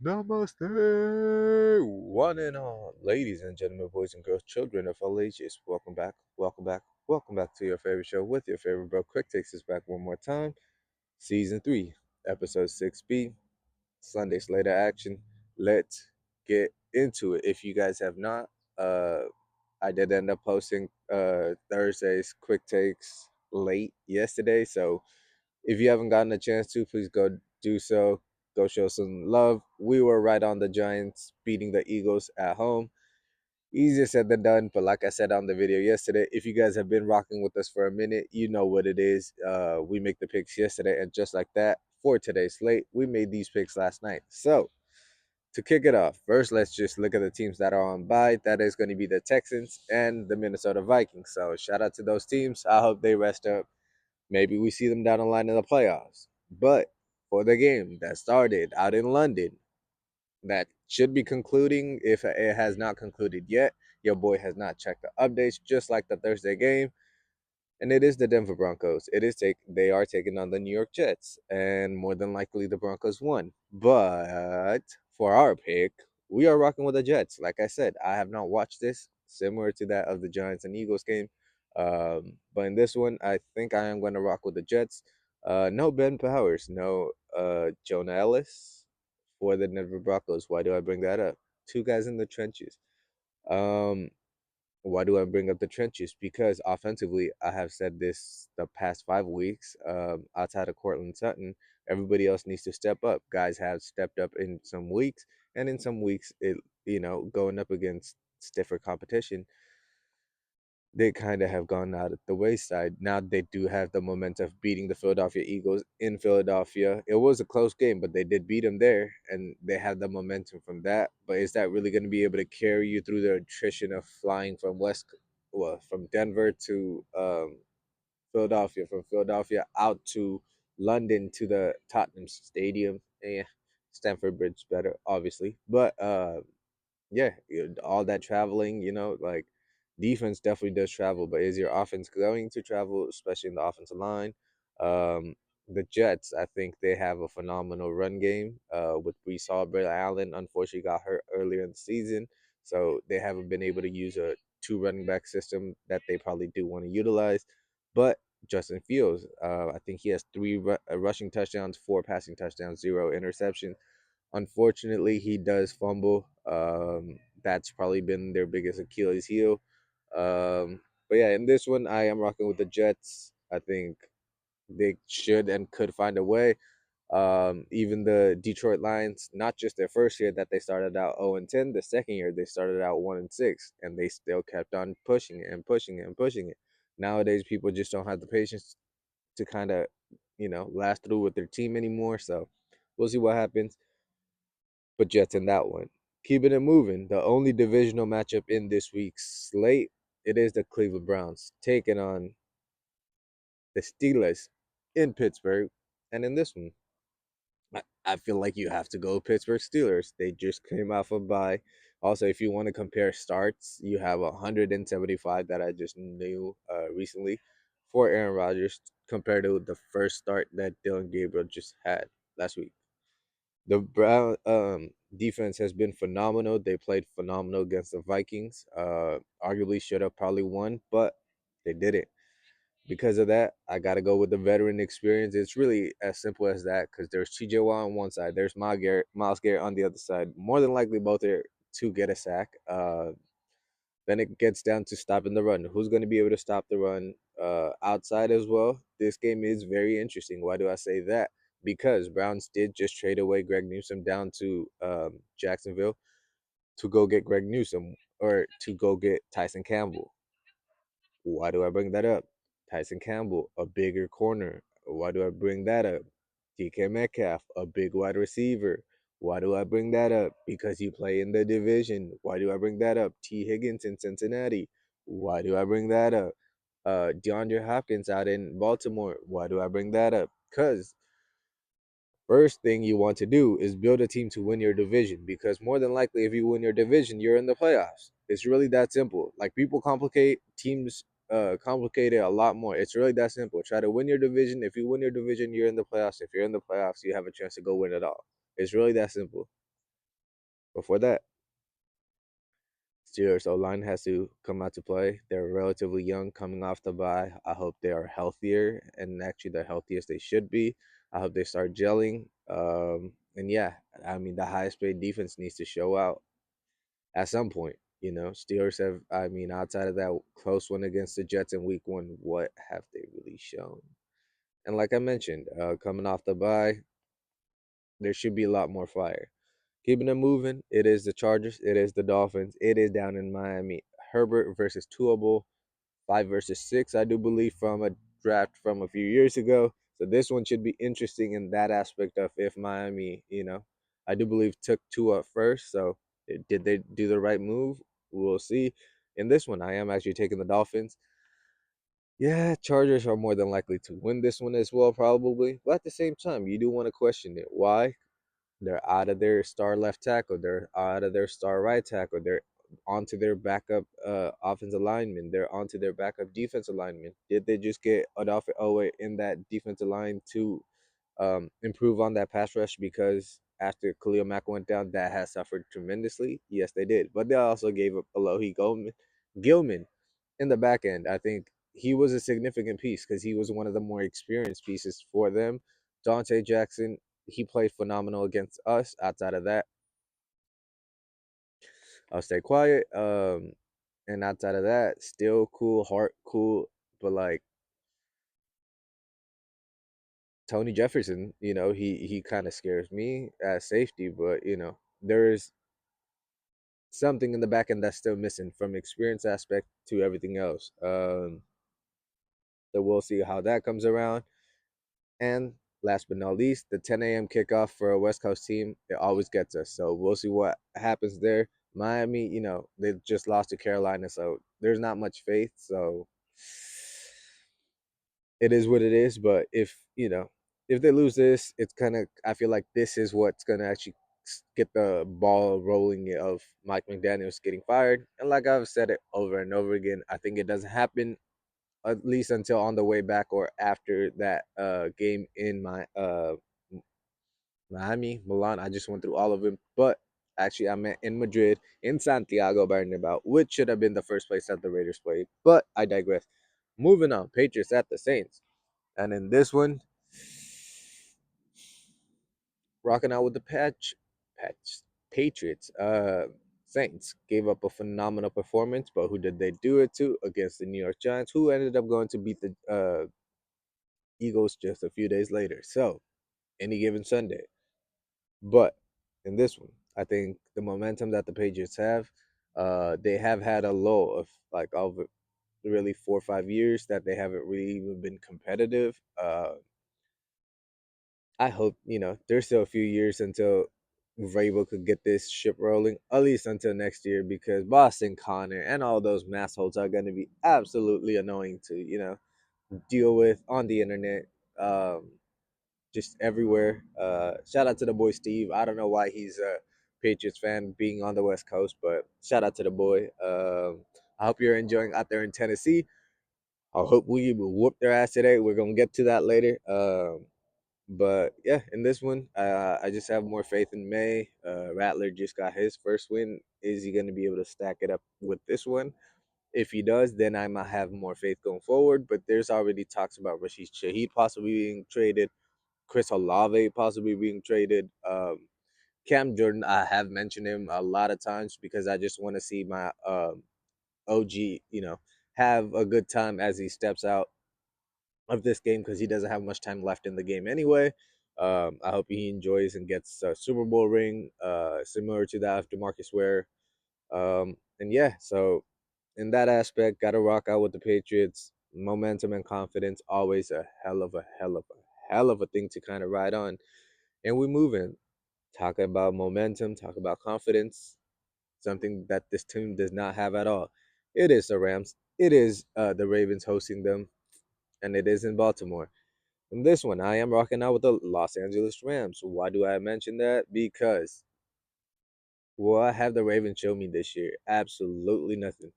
Namaste, one and all, ladies and gentlemen, boys and girls, children of all ages. Welcome back, welcome back, welcome back to your favorite show with your favorite bro. Quick Takes is back one more time. Season 3, Episode 6B, Sunday Slate action. Let's get into it. If you guys have not, I did end up posting Thursday's Quick Takes late yesterday, so if you haven't gotten a chance to, please go do so. Go show some love. We were right on the Giants beating the Eagles at home. Easier said than done, but like I said on the video yesterday, if you guys have been rocking with us for a minute, you know what it is. We make the picks yesterday, and just like that, for today's slate, we made these picks last night. So to kick it off, first let's just look at the teams that are on bye. That is going to be the Texans and the Minnesota Vikings. So shout out to those teams. I hope they rest up. Maybe we see them down the line in the playoffs. But for the game that started out in London, that should be concluding if it has not concluded yet. Your boy has not checked the updates, just like the Thursday game. And it is the Denver Broncos. They are taking on the New York Jets, and more than likely the Broncos won. But for our pick, we are rocking with the Jets. Like I said, I have not watched this, similar to that of the Giants and Eagles game. But in this one, I think I am going to rock with the Jets. No Ben Powers, no Jonah Ellis for the Denver Broncos. Why do I bring that up? Two guys in the trenches. Um, why do I bring up the trenches? Because offensively, I have said this the past 5 weeks. Outside of Cortland Sutton, everybody else needs to step up. Guys have stepped up in some weeks, and in some weeks, going up against stiffer competition, they kind of have gone out at the wayside. Now they do have the momentum of beating the Philadelphia Eagles in Philadelphia. It was a close game, but they did beat them there, and they have the momentum from that. But is that really going to be able to carry you through the attrition of flying from Denver to Philadelphia, from Philadelphia out to London to the Tottenham Stadium? Stamford Bridge better, obviously, but yeah, all that traveling, like defense definitely does travel, but is your offense going to travel, especially in the offensive line? Um, the Jets, I think they have a phenomenal run game. With Brees Hall, Brett Allen, unfortunately got hurt earlier in the season, so they haven't been able to use a two running back system that they probably do want to utilize. But Justin Fields, I think he has three rushing touchdowns, four passing touchdowns, zero interceptions. Unfortunately, he does fumble. That's probably been their biggest Achilles heel. But yeah, in this one, I am rocking with the Jets. I think they should and could find a way. Even the Detroit Lions, not just their first year that they started out 0-10, the second year they started out 1-6, and they still kept on pushing it and pushing it and pushing it. Nowadays, people just don't have the patience to kind of, last through with their team anymore. So we'll see what happens, but Jets in that one. Keeping it moving, the only divisional matchup in this week's slate, it is the Cleveland Browns taking on the Steelers in Pittsburgh. And in this one, I feel like you have to go Pittsburgh Steelers. They just came off a bye. Also, if you want to compare starts, you have 175 that I just knew recently for Aaron Rodgers compared to the first start that Dylan Gabriel just had last week. The Brown defense has been phenomenal. They played phenomenal against the Vikings. Arguably should have probably won, but they didn't. Because of that, I got to go with the veteran experience. It's really as simple as that because there's TJ Watt on one side, there's Miles Garrett on the other side. More than likely, both are to get a sack. Then it gets down to stopping the run. Who's going to be able to stop the run outside as well? This game is very interesting. Why do I say that? Because Browns did just trade away Greg Newsom down to Jacksonville to go get Greg Newsom or to go get Tyson Campbell. Why do I bring that up? Tyson Campbell, a bigger corner. Why do I bring that up? DK Metcalf, a big wide receiver. Why do I bring that up? Because you play in the division. Why do I bring that up? T. Higgins in Cincinnati. Why do I bring that up? DeAndre Hopkins out in Baltimore. Why do I bring that up? Because first thing you want to do is build a team to win your division because more than likely, if you win your division, you're in the playoffs. It's really that simple. Like people complicate teams, complicate it a lot more. It's really that simple. Try to win your division. If you win your division, you're in the playoffs. If you're in the playoffs, you have a chance to go win it all. It's really that simple. before that, Steelers O line has to come out to play. They're relatively young, coming off the bye. I hope they are healthier and actually the healthiest they should be. I hope they start gelling. And yeah, I mean the highest paid defense needs to show out at some point. You know, Steelers have. I mean, outside of that close one against the Jets in Week 1, what have they really shown? And like I mentioned, coming off the bye, there should be a lot more fire. Keeping it moving, it is the Chargers, it is the Dolphins, it is down in Miami. Herbert versus Tuable, 5 versus 6, I do believe, from a draft from a few years ago. So this one should be interesting in that aspect of if Miami, I do believe took Tua first. So did they do the right move? We'll see. In this one, I am actually taking the Dolphins. Yeah, Chargers are more than likely to win this one as well, probably. But at the same time, you do want to question it. Why? They're out of their star left tackle. They're out of their star right tackle. They're onto their backup offensive lineman. They're onto their backup defensive lineman. Did they just get Adolphe Owe in that defensive line to improve on that pass rush? Because after Khalil Mack went down, that has suffered tremendously. Yes, they did. But they also gave up Alohi Gilman in the back end. I think he was a significant piece because he was one of the more experienced pieces for them. Dante Jackson, he played phenomenal against us. Outside of that, I'll stay quiet. And outside of that, still cool, heart cool, but like Tony Jefferson, he kind of scares me as safety, but there's something in the back end that's still missing from experience aspect to everything else. So we'll see how that comes around. And last but not least, the 10 a.m. kickoff for a West Coast team, it always gets us. So we'll see what happens there. Miami, they just lost to Carolina, so there's not much faith. So it is what it is. But if they lose this, it's kind of, I feel like this is what's going to actually get the ball rolling of Mike McDaniels getting fired. And like I've said it over and over again, I think it doesn't happen at least until on the way back or after that game in Miami, Milan. I just went through all of them, but actually I meant in Madrid, in Santiago Bernabeu, which should have been the first place that the Raiders played. But I digress. Moving on, Patriots at the Saints, and in this one, rocking out with the patch Patriots. Saints gave up a phenomenal performance, but who did they do it to? Against the New York Giants, who ended up going to beat the Eagles just a few days later. So, any given Sunday. But in this one, I think the momentum that the Patriots have, they have had a low of like over really 4 or 5 years that they haven't really even been competitive. I hope, there's still a few years until Vrabel could get this ship rolling, at least until next year, because Boston Connor and all those massholes are going to be absolutely annoying to, deal with on the internet. Um, just everywhere. Shout out to the boy Steve. I don't know why he's a Patriots fan being on the West Coast, but shout out to the boy. I hope you're enjoying out there in Tennessee. I hope we will whoop their ass today. We're gonna get to that later. But yeah, in this one, I just have more faith in May. Rattler just got his first win. Is he gonna be able to stack it up with this one? If he does, then I might have more faith going forward. But there's already talks about Rashid Shaheed possibly being traded. Chris Olave possibly being traded. Cam Jordan, I have mentioned him a lot of times because I just want to see my OG, have a good time as he steps out of this game because he doesn't have much time left in the game anyway. I hope he enjoys and gets a Super Bowl ring, similar to that of DeMarcus Ware. And yeah, so in that aspect, got to rock out with the Patriots. Momentum and confidence, always a hell of a thing to kind of ride on. And we move in. Talk about momentum, talk about confidence, something that this team does not have at all. It is the Rams. It is the Ravens hosting them, and it is in Baltimore. In this one, I am rocking out with the Los Angeles Rams. Why do I mention that? Because what have the Ravens shown me this year? Absolutely nothing.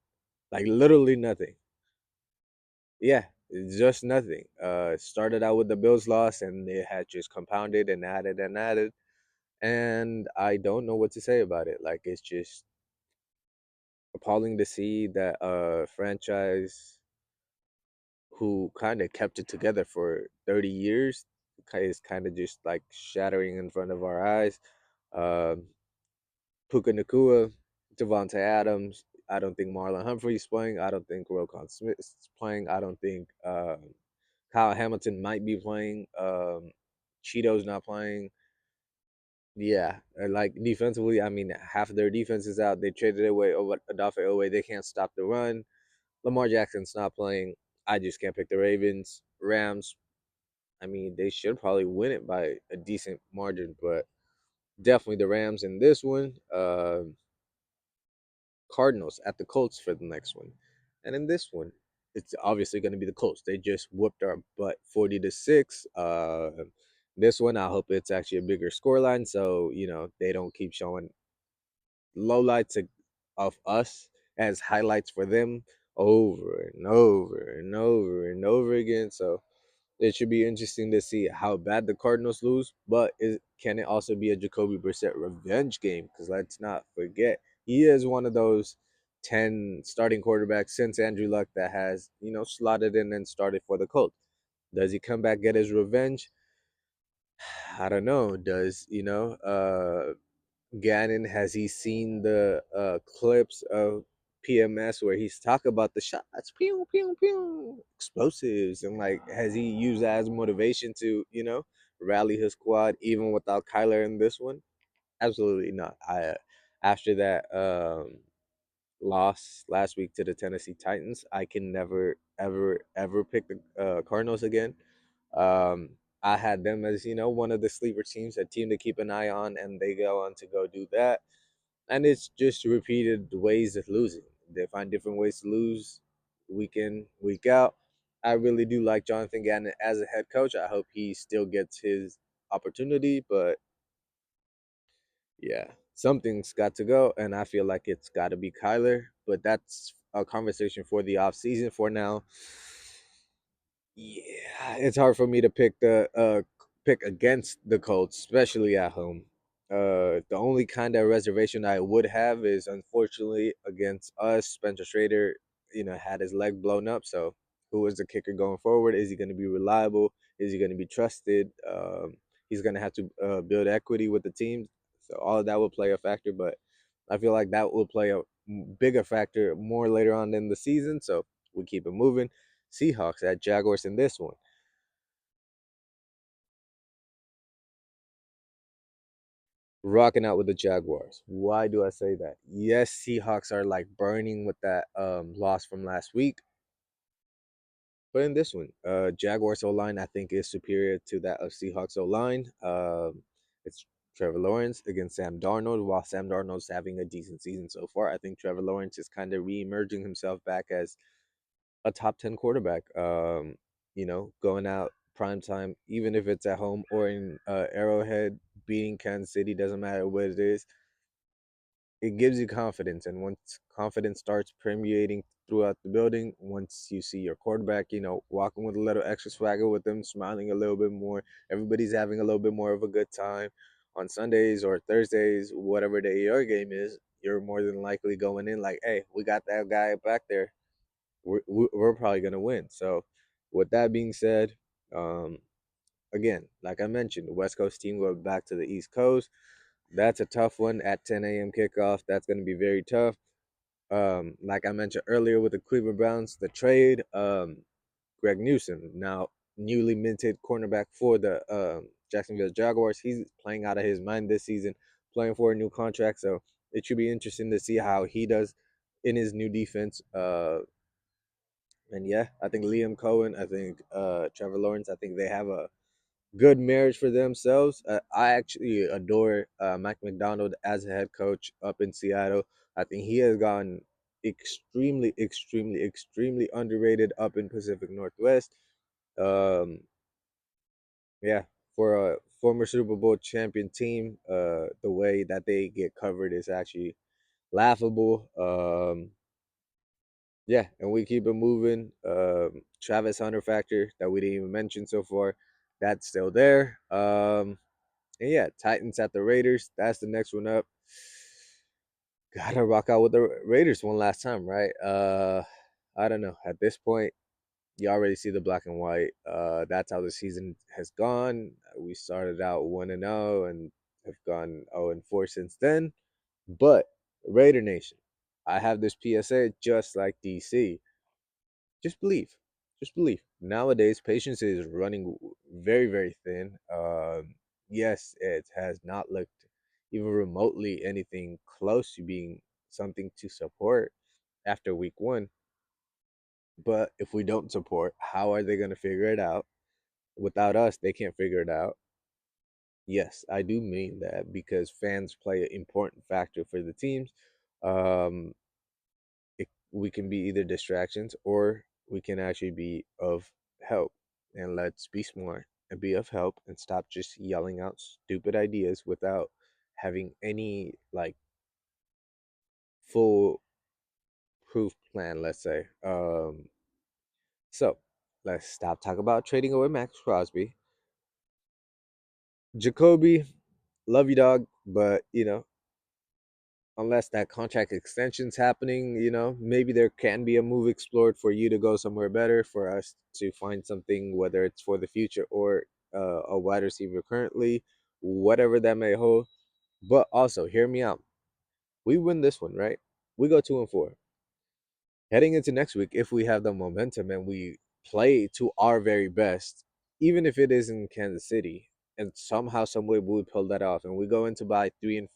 Like literally nothing. Yeah, it's just nothing. It started out with the Bills loss, and they had just compounded and added and added. and I don't know what to say about it. Like, it's just appalling to see that a franchise who kind of kept it together for 30 years is kind of just like shattering in front of our eyes. Um, Puka Nakua, Devontae Adams. I don't think Marlon Humphrey's playing. I don't think Roquan Smith's playing. I don't think Kyle Hamilton might be playing. Cheeto's not playing. Yeah, like defensively, I mean, half of their defense is out. They traded away Odafe Owe. They can't stop the run. Lamar Jackson's not playing. I just can't pick the Ravens. Rams, I mean, they should probably win it by a decent margin, but definitely the Rams in this one. Cardinals at the Colts for the next one. And in this one, it's obviously going to be the Colts. They just whooped our butt 40-6. This one, I hope it's actually a bigger scoreline so, they don't keep showing lowlights of us as highlights for them over and over and over and over again. So it should be interesting to see how bad the Cardinals lose, but can it also be a Jacoby Brissett revenge game? Because let's not forget, he is one of those 10 starting quarterbacks since Andrew Luck that has, slotted in and started for the Colts. Does he come back, get his revenge? I don't know. Does, Gannon, has he seen the clips of PMS where he's talk about the shots, pew pew pew, explosives, and like has he used that as motivation to rally his squad even without Kyler in this one? Absolutely not. I After that loss last week to the Tennessee Titans, I can never ever ever pick the Cardinals again. Um, I had them as one of the sleeper teams, a team to keep an eye on, and they go on to go do that, and it's just repeated ways of losing. They find different ways to lose week in, week out. I really do like Jonathan Gannon as a head coach. I hope he still gets his opportunity, but yeah, something's got to go, and I feel like it's got to be Kyler. But that's a conversation for the off season. For now, yeah, it's hard for me to pick against the Colts, especially at home. The only kind of reservation I would have is unfortunately against us. Spencer Strader, had his leg blown up. So who is the kicker going forward? Is he going to be reliable? Is he going to be trusted? He's going to have to build equity with the team. So all of that will play a factor, but I feel like that will play a bigger factor more later on in the season. So we keep it moving. Seahawks at Jaguars in this one. Rocking out with the Jaguars. Why do I say that? Yes, Seahawks are like burning with that loss from last week. But in this one, Jaguars O line I think is superior to that of Seahawks O line. It's Trevor Lawrence against Sam Darnold. While Sam Darnold's having a decent season so far, I think Trevor Lawrence is kind of re-emerging himself back as a top 10 quarterback. Going out prime time, even if it's at home or in Arrowhead, beating Kansas City, doesn't matter what it is, it gives you confidence. And once confidence starts permeating throughout the building, once you see your quarterback, walking with a little extra swagger with them, smiling a little bit more, everybody's having a little bit more of a good time on Sundays or Thursdays, whatever day your game is, you're more than likely going in like, hey, we got that guy back there. We're probably going to win. So, with that being said, um, again, like I mentioned, the West Coast team going back to the East Coast. That's a tough one at 10 a.m. kickoff. That's going to be very tough. Like I mentioned earlier with the Cleveland Browns, the trade, Greg Newsom, now newly minted cornerback for the Jacksonville Jaguars. He's playing out of his mind this season, playing for a new contract. So it should be interesting to see how he does in his new defense. And yeah, I think Liam Cohen, I think Trevor Lawrence, I think they have a good marriage for themselves. I actually adore Mike McDonald as a head coach up in Seattle. I think he has gone extremely, extremely, extremely underrated up in Pacific Northwest. Um, yeah, for a former Super Bowl champion team, the way that they get covered is actually laughable. Yeah, and we keep it moving. Travis Hunter factor that we didn't even mention so far, that's still there. And yeah, Titans at the Raiders. That's the next one up. Gotta rock out with the Raiders one last time, right? I don't know. At this point, you already see the black and white. That's how the season has gone. We started out 1-0 and have gone 0-4 since then. But Raider Nation, I have this PSA just like DC. Just believe. Just believe. Nowadays, patience is running very, very thin. Yes, it has not looked even remotely anything close to being something to support after week one. But if we don't support, how are they going to figure it out? Without us, they can't figure it out. Yes, I do mean that because fans play an important factor for the teams. Um, we can be either distractions or we can actually be of help. And let's be smart and be of help and stop just yelling out stupid ideas without having any like full proof plan, let's say. So let's stop talking about trading away Max Crosby. Jacoby, love you, dog, but unless that contract extension's happening, maybe there can be a move explored for you to go somewhere better, for us to find something, whether it's for the future or a wide receiver currently, whatever that may hold. But also, hear me out. We win this one, right? We go 2-4. Heading into next week, if we have the momentum and we play to our very best, even if it is in Kansas City, and somehow, some way we pull that off, and we go into by 3-4.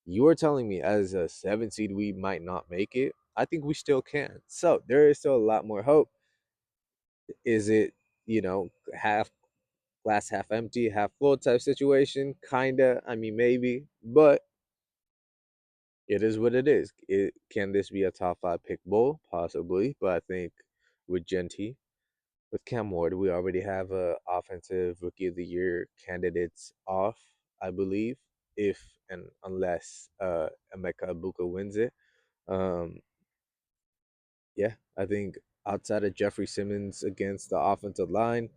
You're telling me as a 7 seed we might not make it? I think we still can. So there is still a lot more hope. Is it, half glass half empty, half full type situation? Kinda. I mean, maybe, but it is what it is. Can this be a top five pick bowl? Possibly, but I think with Genty, with Cam Ward, we already have a offensive rookie of the year candidates off, I believe, if and unless Emeka Ibuka wins it. Um, yeah, I think outside of Jeffrey Simmons against the offensive line,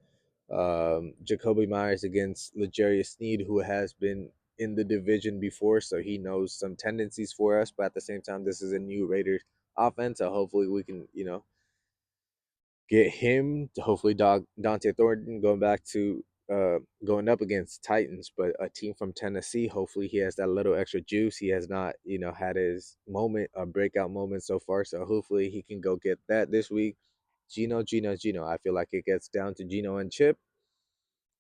Jacoby Myers against L'Jarius Sneed, who has been in the division before, so he knows some tendencies for us. But at the same time, this is a new Raiders offense, so hopefully we can, get him. Hopefully, Dante Thornton going back to going up against Titans, but a team from Tennessee. Hopefully, he has that little extra juice. He has not, had his moment, a breakout moment so far. So hopefully, he can go get that this week. Gino. I feel like it gets down to Gino and Chip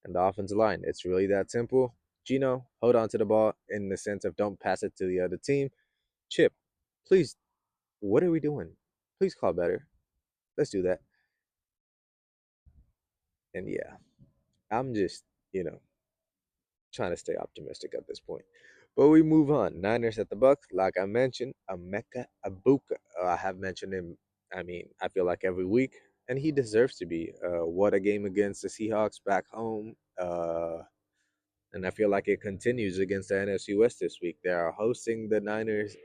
and the offensive line. It's really that simple. Gino, hold on to the ball in the sense of don't pass it to the other team. Chip, please, what are we doing? Please call better. Let's do that. And yeah, I'm just, you know, trying to stay optimistic at this point. But we move on. Niners at the Bucks. Like I mentioned, Emeka Ibuka. I have mentioned him. I mean, I feel like every week, and he deserves to be. What a game against the Seahawks back home. And I feel like it continues against the NFC West this week. They are hosting the Niners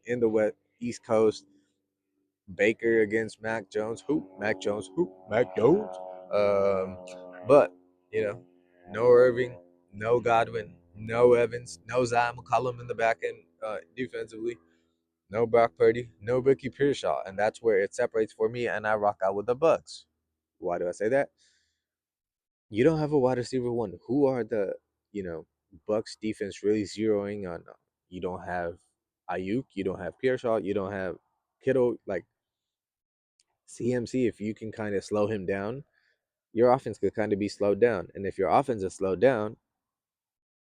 in the West East Coast. Baker against Mac Jones. Who? Mac Jones. Who? Mac Jones. Um, but no Irving, no Godwin, no Evans, no Zion McCollum in the back end defensively, no Brock Purdy, no Ricky Pearshaw, and that's where it separates for me. And I rock out with the Bucks. Why do I say that? You don't have a wide receiver one. Who are the Bucks defense really zeroing on? You don't have Ayuk, you don't have Pearshaw, you don't have Kittle. Like CMC, if you can kind of slow him down, your offense could kind of be slowed down. And if your offense is slowed down,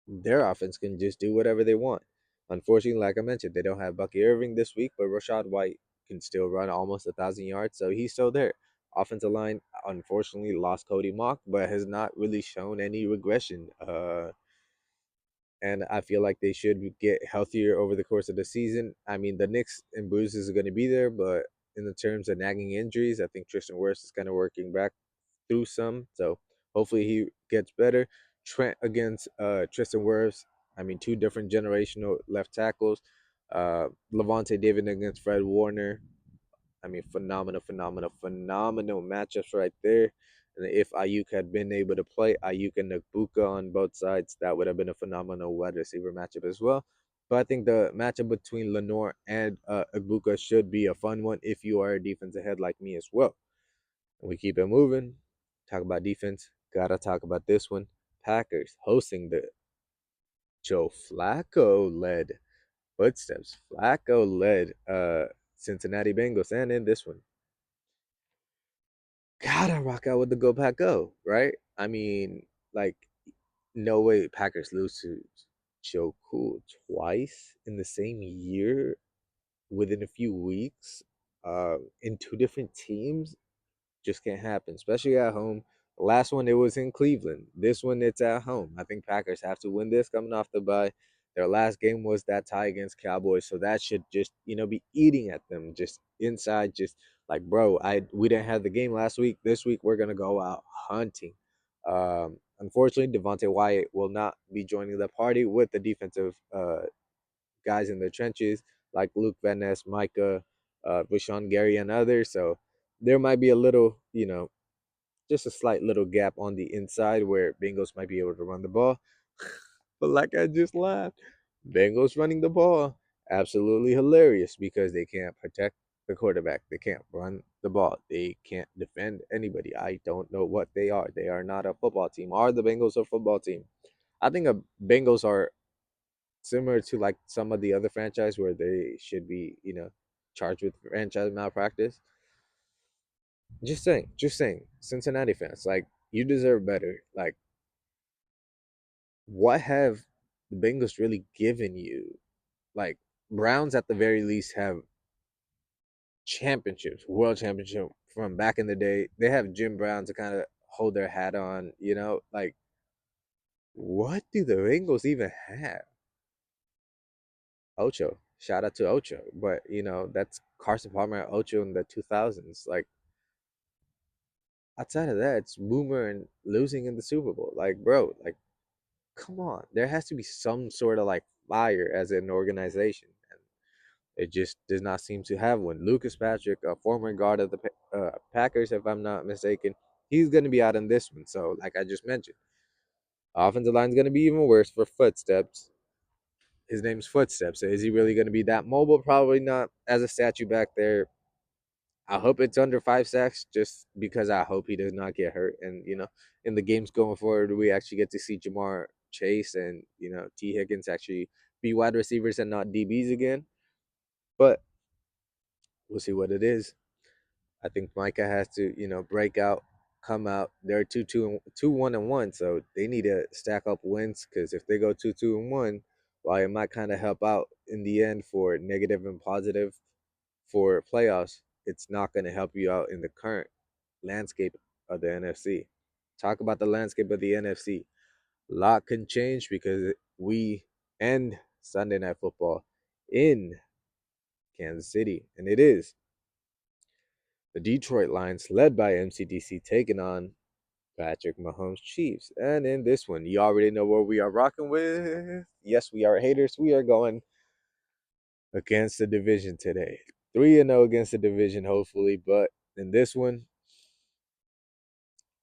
their offense can just do whatever they want. Unfortunately, like I mentioned, they don't have Bucky Irving this week, but Rashad White can still run almost 1,000 yards, so he's still there. Offensive line, unfortunately, lost Cody Mock, but has not really shown any regression. And I feel like they should get healthier over the course of the season. I mean, the nicks and bruises are going to be there, but in the terms of nagging injuries, I think Tristan Wirfs is kind of working back through some. So hopefully he gets better. Trent against Tristan Wirfs. I mean, two different generational left tackles. Levante David against Fred Warner. I mean, phenomenal matchups right there. And if Ayuk had been able to play, Ayuk and Nabuka on both sides, that would have been a phenomenal wide receiver matchup as well. But I think the matchup between Lenore and Abuka should be a fun one if you are a defensive head like me as well. And we keep it moving. Talk about defense. Gotta talk about this one. Packers hosting the Joe Flacco led footsteps. Flacco led Cincinnati Bengals, and in this one, gotta rock out with the Go Pack Go, right? I mean, like, no way Packers lose to Joe Cool twice in the same year within a few weeks, in two different teams. Just can't happen, especially at home. The last one it was in Cleveland. This one it's at home. I think Packers have to win this coming off the bye. Their last game was that tie against Cowboys, so that should just be eating at them just inside. Just like, bro, we didn't have the game last week. This week we're gonna go out hunting. Unfortunately, Devontae Wyatt will not be joining the party with the defensive guys in the trenches like Luke Van Ness, Micah, Rashawn Gary, and others. So there might be a little, just a slight little gap on the inside where Bengals might be able to run the ball. But like I just laughed, Bengals running the ball, absolutely hilarious because they can't protect the quarterback. They can't run the ball. They can't defend anybody. I don't know what they are. They are not a football team. Are the Bengals a football team? I think Bengals are similar to like some of the other franchise where they should be, charged with franchise malpractice. Just saying, Cincinnati fans, like you deserve better. Like, what have the Bengals really given you? Like, Browns at the very least have championships, world championship from back in the day. They have Jim Brown to kind of hold their hat on. Like, what do the Bengals even have? Ocho. Shout out to Ocho. But, that's Carson Palmer at Ocho in the 2000s. Like, outside of that, it's Boomer and losing in the Super Bowl. Like, bro, like, come on. There has to be some sort of like fire as an organization. And it just does not seem to have one. Lucas Patrick, a former guard of the Packers, if I'm not mistaken, he's going to be out in this one. So, like I just mentioned, offensive line's going to be even worse for Footsteps. His name's Footsteps. So is he really going to be that mobile? Probably not. As a statue back there, I hope it's under 5 sacks, just because I hope he does not get hurt. And in the games going forward, we actually get to see Jamar Chase and T Higgins actually be wide receivers and not DBs again. But we'll see what it is. I think Micah has to break out, come out. They're 1-1, so they need to stack up wins because if they go 2-1, while it might kind of help out in the end for negative and positive for playoffs, it's not going to help you out in the current landscape of the NFC. Talk about the landscape of the NFC. A lot can change because we end Sunday Night Football in Kansas City, and it is the Detroit Lions, led by MCDC, taking on Patrick Mahomes Chiefs. And in this one, you already know what we are rocking with. Yes, we are haters. We are going against the division today. 3-0 against the division, hopefully. But in this one,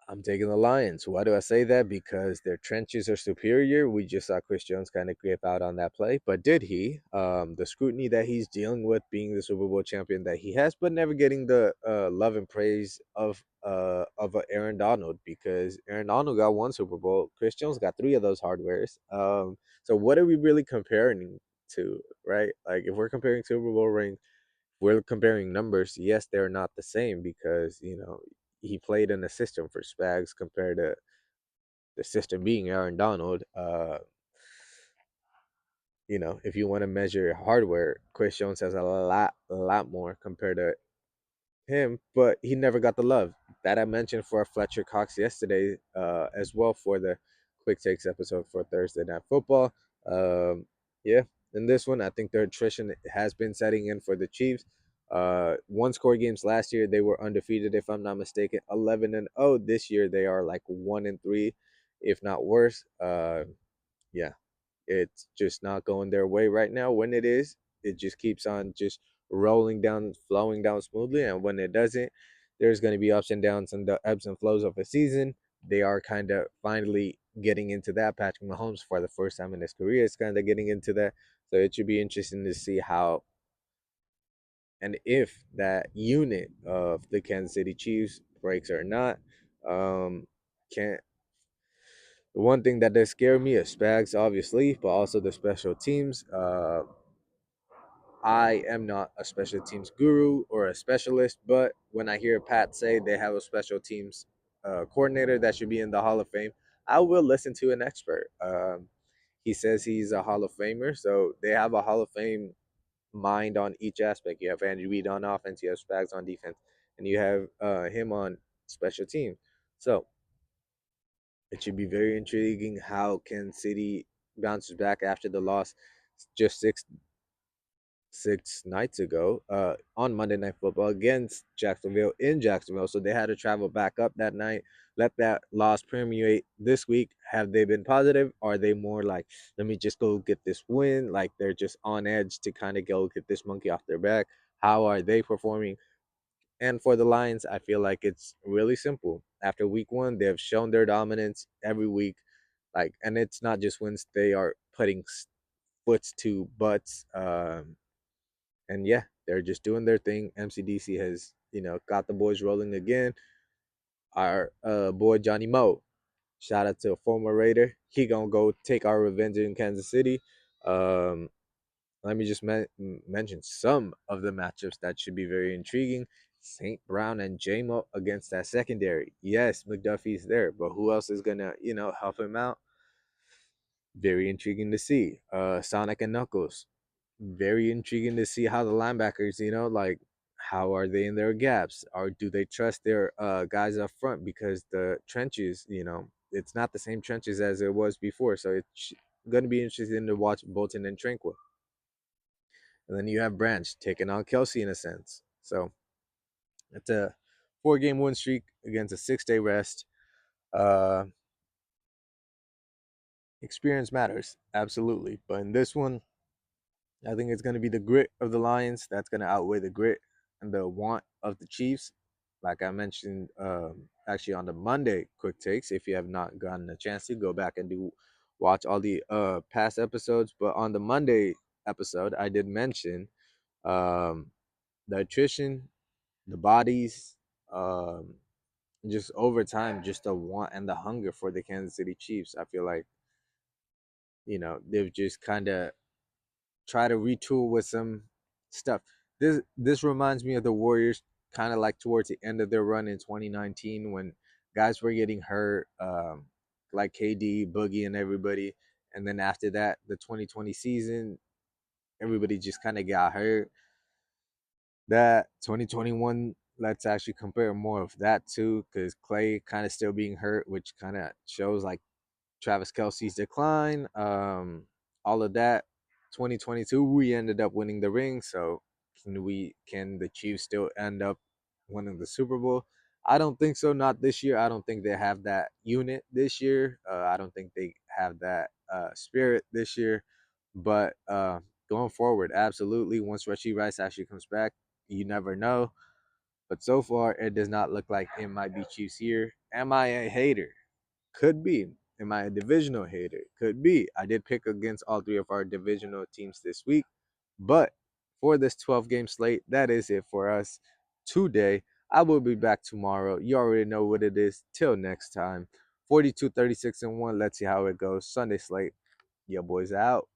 I'm taking the Lions. Why do I say that? Because their trenches are superior. We just saw Chris Jones kind of grip out on that play, but did he? The scrutiny that he's dealing with, being the Super Bowl champion that he has, but never getting the love and praise of Aaron Donald, because Aaron Donald got one Super Bowl. Chris Jones got three of those hardwares. So what are we really comparing to, right? Like if we're comparing Super Bowl rings, we're comparing numbers. Yes, they're not the same because he played in a system for Spags compared to the system being Aaron Donald. If you want to measure hardware, Chris Jones has a lot more compared to him, but he never got the love that I mentioned for Fletcher Cox yesterday, as well for the Quick Takes episode for Thursday Night Football. Yeah, in this one, I think their attrition has been setting in for the Chiefs. One score games last year, they were undefeated, if I'm not mistaken, 11-0. This year, they are like 1-3, if not worse. Yeah, it's just not going their way right now. When it is, it just keeps on just rolling down, flowing down smoothly. And when it doesn't, there's going to be ups and downs and the ebbs and flows of a season. They are kind of finally getting into that. Patrick Mahomes, for the first time in his career, is kind of getting into that. So it should be interesting to see how and if that unit of the Kansas City Chiefs breaks or not. Can't The one thing that does scare me is Spags, obviously, but also the special teams. I am not a special teams guru or a specialist, but when I hear Pat say they have a special teams coordinator that should be in the Hall of Fame, I will listen to an expert. He says he's a Hall of Famer, so they have a Hall of Fame mind on each aspect. You have Andy Reid on offense, you have Spags on defense, and you have him on special teams. So it should be very intriguing how Kansas City bounces back after the loss just six nights ago on Monday Night Football against Jacksonville in Jacksonville. So they had to travel back up that night. Let that loss permeate this week. Have they been positive? Are they more like, let me just go get this win? Like they're just on edge to kind of go get this monkey off their back. How are they performing? And for the Lions, I feel like it's really simple. After week one, they've shown their dominance every week. Like, and it's not just wins; they are putting foots to butts. And yeah, they're just doing their thing. MCDC has, got the boys rolling again. Our boy Johnny Moe, shout out to a former Raider. He gonna go take our revenge in Kansas City. Um, Let me just mention some of the matchups that should be very intriguing. St. Brown and JMO against that secondary. Yes, McDuffie's there, but who else is gonna, help him out? Very intriguing to see. Sonic and Knuckles, very intriguing to see how the linebackers, like how are they in their gaps, or do they trust their guys up front, because the trenches, it's not the same trenches as it was before. So it's going to be interesting to watch Bolton and Tranquil. And then you have Branch taking on Kelsey in a sense. So it's a 4-game win streak against a 6-day rest. Uh, Experience matters, absolutely. But in this one, I think it's going to be the grit of the Lions that's going to outweigh the grit and the want of the Chiefs. Like I mentioned, actually on the Monday quick takes, if you have not gotten a chance to go back and watch all the past episodes. But on the Monday episode, I did mention um, the attrition, the bodies, um, just over time, just the want and the hunger for the Kansas City Chiefs. I feel like they've just kind of try to retool with some stuff. This reminds me of the Warriors, kind of like towards the end of their run in 2019 when guys were getting hurt, like KD, Boogie, and everybody. And then after that, the 2020 season, everybody just kind of got hurt. That 2021, let's actually compare more of that too, because Clay kind of still being hurt, which kind of shows like Travis Kelsey's decline, all of that. 2022, we ended up winning the ring. So can the Chiefs still end up winning the Super Bowl? I don't think so. Not this year. I don't think they have that unit this year. I don't think they have that spirit this year. But going forward, absolutely. Once Rasheed Rice actually comes back, you never know. But so far, it does not look like it might be Chiefs here. Am I a hater? Could be. Am I a divisional hater? Could be. I did pick against all three of our divisional teams this week. But for this 12-game slate, that is it for us today. I will be back tomorrow. You already know what it is. Till next time. 42, 36, and 1. Let's see how it goes. Sunday slate. Your boys out.